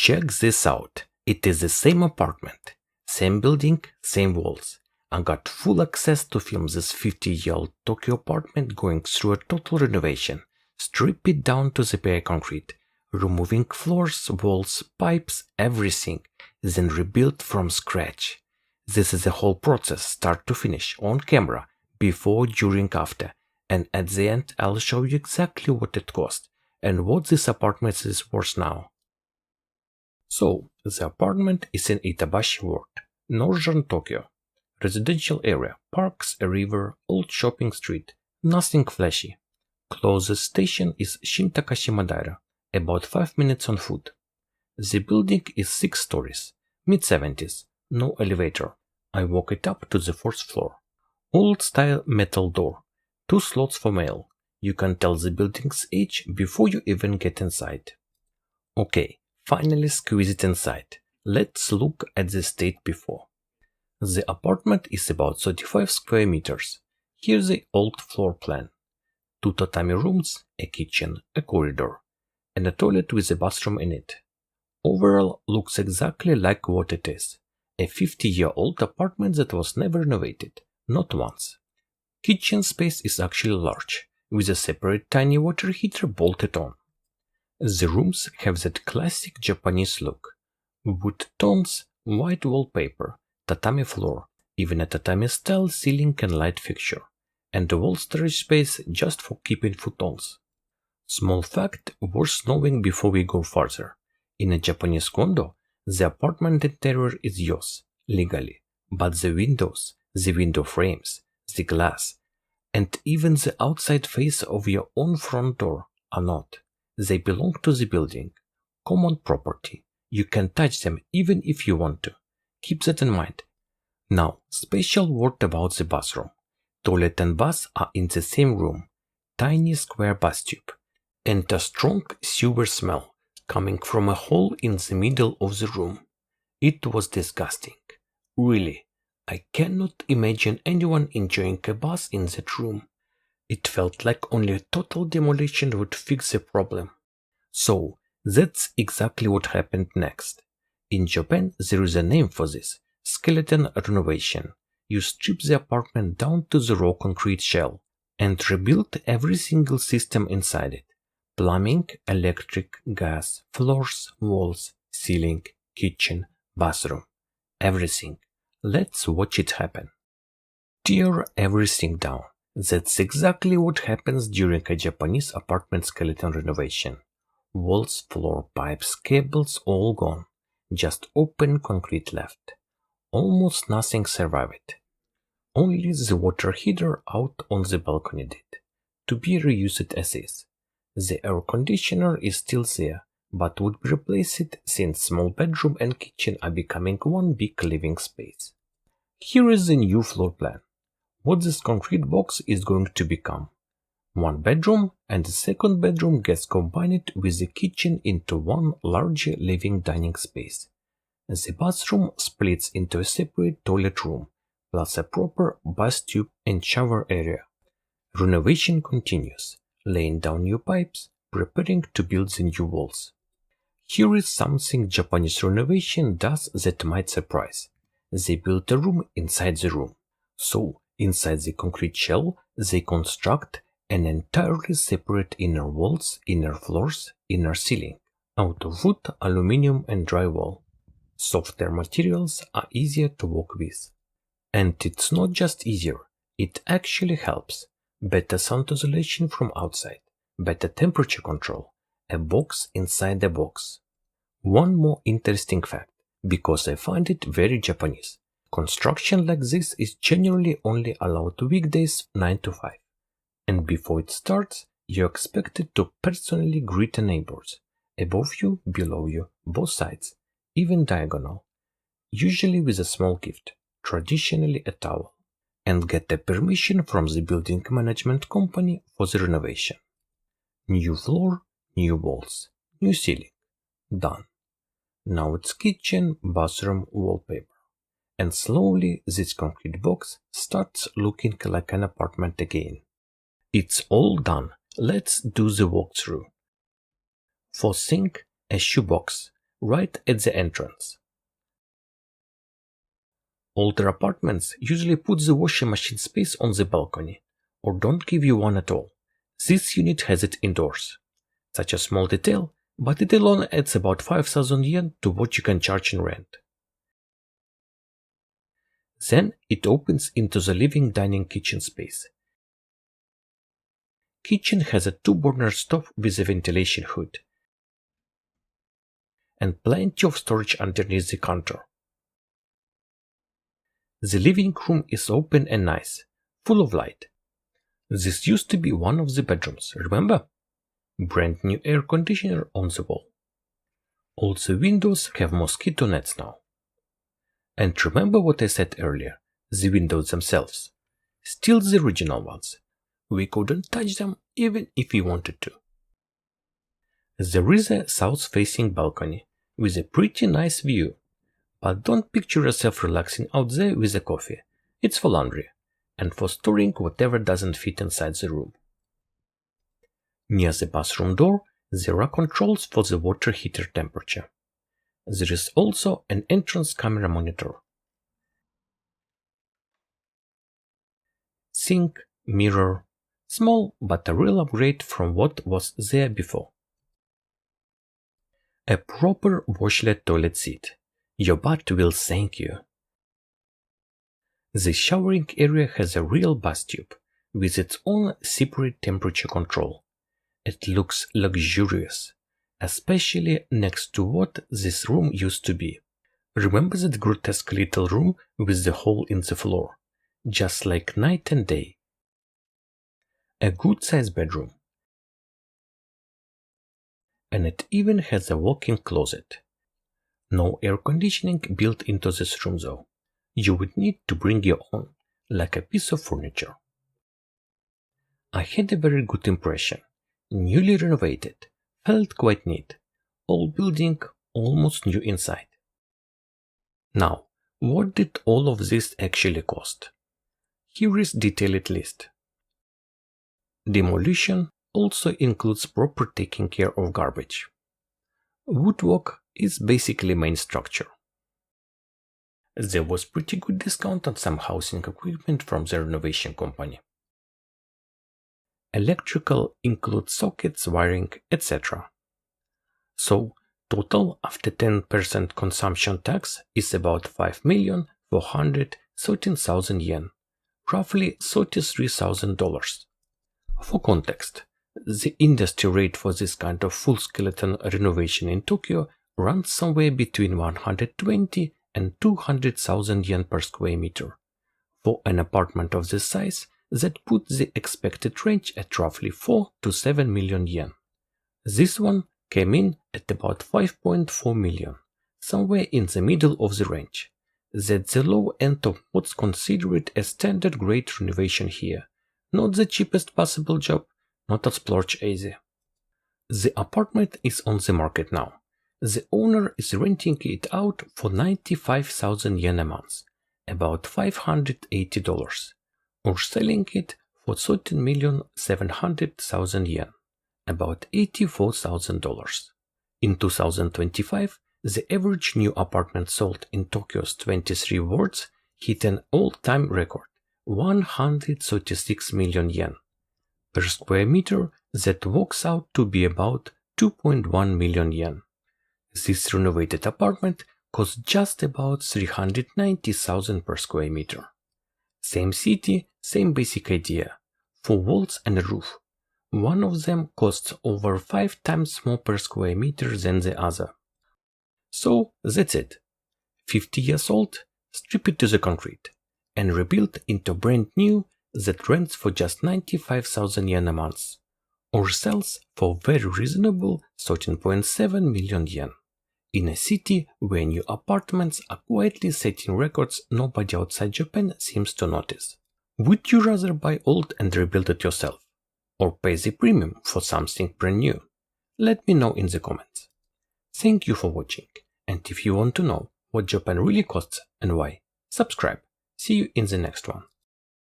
Check this out. It is the same apartment, same building, same walls. I got full access to film this 50-year-old Tokyo apartment going through a total renovation. Strip it down to the bare concrete, removing floors, walls, pipes, everything, then rebuild from scratch. This is the whole process, start to finish, on camera, before, during, after, and at the end I'll show you exactly what it cost and what this apartment is worth now. So, the apartment is in Itabashi Ward, northern Tokyo. Residential area, parks, a river, old shopping street, nothing flashy. Closest station is Shintakashi Madaira, about 5 minutes on foot. The building is 6 stories, mid-70s, no elevator. I walk it up to the 4th floor. Old-style metal door, 2 slots for mail. You can tell the building's age before you even get inside. Okay, finally squeeze it inside. Let's look at the state before. The apartment is about 35 square meters. Here's the old floor plan. 2 tatami rooms, a kitchen, a corridor, and a toilet with a bathroom in it. Overall, looks exactly like what it is. A 50-year-old apartment that was never renovated, not once. Kitchen space is actually large, with a separate tiny water heater bolted on. The rooms have that classic Japanese look. Wood tones, white wallpaper, tatami floor, even a tatami-style ceiling and light fixture, and a wall storage space just for keeping futons. Small fact worth knowing before we go further. In a Japanese condo, the apartment interior is yours, legally, but the windows, the window frames, the glass, and even the outside face of your own front door are not. They belong to the building. Common property. You can touch them even if you want to. Keep that in mind. Now, special word about the bathroom. Toilet and bath are in the same room. Tiny square bath tube. And a strong sewer smell coming from a hole in the middle of the room. It was disgusting. Really, I cannot imagine anyone enjoying a bath in that room. It felt like only a total demolition would fix the problem. So, that's exactly what happened next. In Japan, there is a name for this. Skeleton renovation. You strip the apartment down to the raw concrete shell and rebuild every single system inside it. Plumbing, electric, gas, floors, walls, ceiling, kitchen, bathroom. Everything. Let's watch it happen. Tear everything down. That's exactly what happens during a Japanese apartment skeleton renovation. Walls, floor, pipes, cables all gone. Just open concrete left. Almost nothing survived. Only the water heater out on the balcony did, to be reused as is. The air conditioner is still there, but would be replaced since small bedroom and kitchen are becoming one big living space. Here is the new floor plan. What this concrete box is going to become. One bedroom and the second bedroom gets combined with the kitchen into one larger living dining space. The bathroom splits into a separate toilet room, plus a proper bath tube and shower area. Renovation continues, laying down new pipes, preparing to build the new walls. Here is something Japanese renovation does that might surprise. They build a room inside the room. So, inside the concrete shell, they construct an entirely separate inner walls, inner floors, inner ceiling, out of wood, aluminum and drywall. Softer materials are easier to work with. And it's not just easier, it actually helps. Better sound isolation from outside, better temperature control, a box inside a box. One more interesting fact, because I find it very Japanese. Construction like this is generally only allowed weekdays 9 to 5. And before it starts, you're expected to personally greet the neighbors, above you, below you, both sides, even diagonal, usually with a small gift, traditionally a towel, and get the permission from the building management company for the renovation. New floor, new walls, new ceiling. Done. Now it's kitchen, bathroom, wallpaper. And slowly this concrete box starts looking like an apartment again. It's all done. Let's do the walkthrough. For sink, a shoebox, right at the entrance. Older apartments usually put the washing machine space on the balcony, or don't give you one at all. This unit has it indoors. Such a small detail, but it alone adds about 5,000 yen to what you can charge in rent. Then it opens into the living dining kitchen space. Kitchen has a 2-burner stove with a ventilation hood, and plenty of storage underneath the counter. The living room is open and nice, full of light. This used to be one of the bedrooms, remember? Brand new air conditioner on the wall. All the windows have mosquito nets now. And remember what I said earlier, the windows themselves. Still the original ones. We couldn't touch them even if we wanted to. There is a south-facing balcony with a pretty nice view. But don't picture yourself relaxing out there with a coffee. It's for laundry, and for storing whatever doesn't fit inside the room. Near the bathroom door, there are controls for the water heater temperature. There is also an entrance camera monitor. Sink, mirror, small but a real upgrade from what was there before. A proper washlet toilet seat. Your butt will thank you. The showering area has a real bath tube, with its own separate temperature control. It looks luxurious, especially next to what this room used to be. Remember that grotesque little room with the hole in the floor? Just like night and day. A good-sized bedroom. And it even has a walk-in closet. No air conditioning built into this room though. You would need to bring your own, like a piece of furniture. I had a very good impression. Newly renovated, felt quite neat. Old building, almost new inside. Now, what did all of this actually cost? Here is detailed list. Demolition also includes proper taking care of garbage. Woodwork is basically main structure. There was pretty good discount on some housing equipment from the renovation company. Electrical includes sockets, wiring, etc. So, total after 10% consumption tax is about 5,413,000 yen, roughly $33,000. For context, the industry rate for this kind of full skeleton renovation in Tokyo runs somewhere between 120 and 200,000 yen per square meter. For an apartment of this size, that puts the expected range at roughly 4 to 7 million yen. This one came in at about 5.4 million, somewhere in the middle of the range. That's the low end of what's considered a standard grade renovation here. Not the cheapest possible job, not a splurge easy. The apartment is on the market now. The owner is renting it out for 95,000 yen a month, about $580, or selling it for 13,700,000 yen, about $84,000. In 2025, the average new apartment sold in Tokyo's 23 wards hit an all-time record, 136 million yen. Per square meter, that works out to be about 2.1 million yen. This renovated apartment costs just about 390,000 per square meter. Same city, same basic idea. 4 walls and a roof. One of them costs over 5 times more per square meter than the other. So that's it. 50 years old, strip it to the concrete, and rebuilt into brand new that rents for just 95,000 yen a month, or sells for very reasonable 13.7 million yen, in a city where new apartments are quietly setting records nobody outside Japan seems to notice. Would you rather buy old and rebuild it yourself, or pay the premium for something brand new? Let me know in the comments. Thank you for watching, and if you want to know what Japan really costs and why, subscribe. See you in the next one.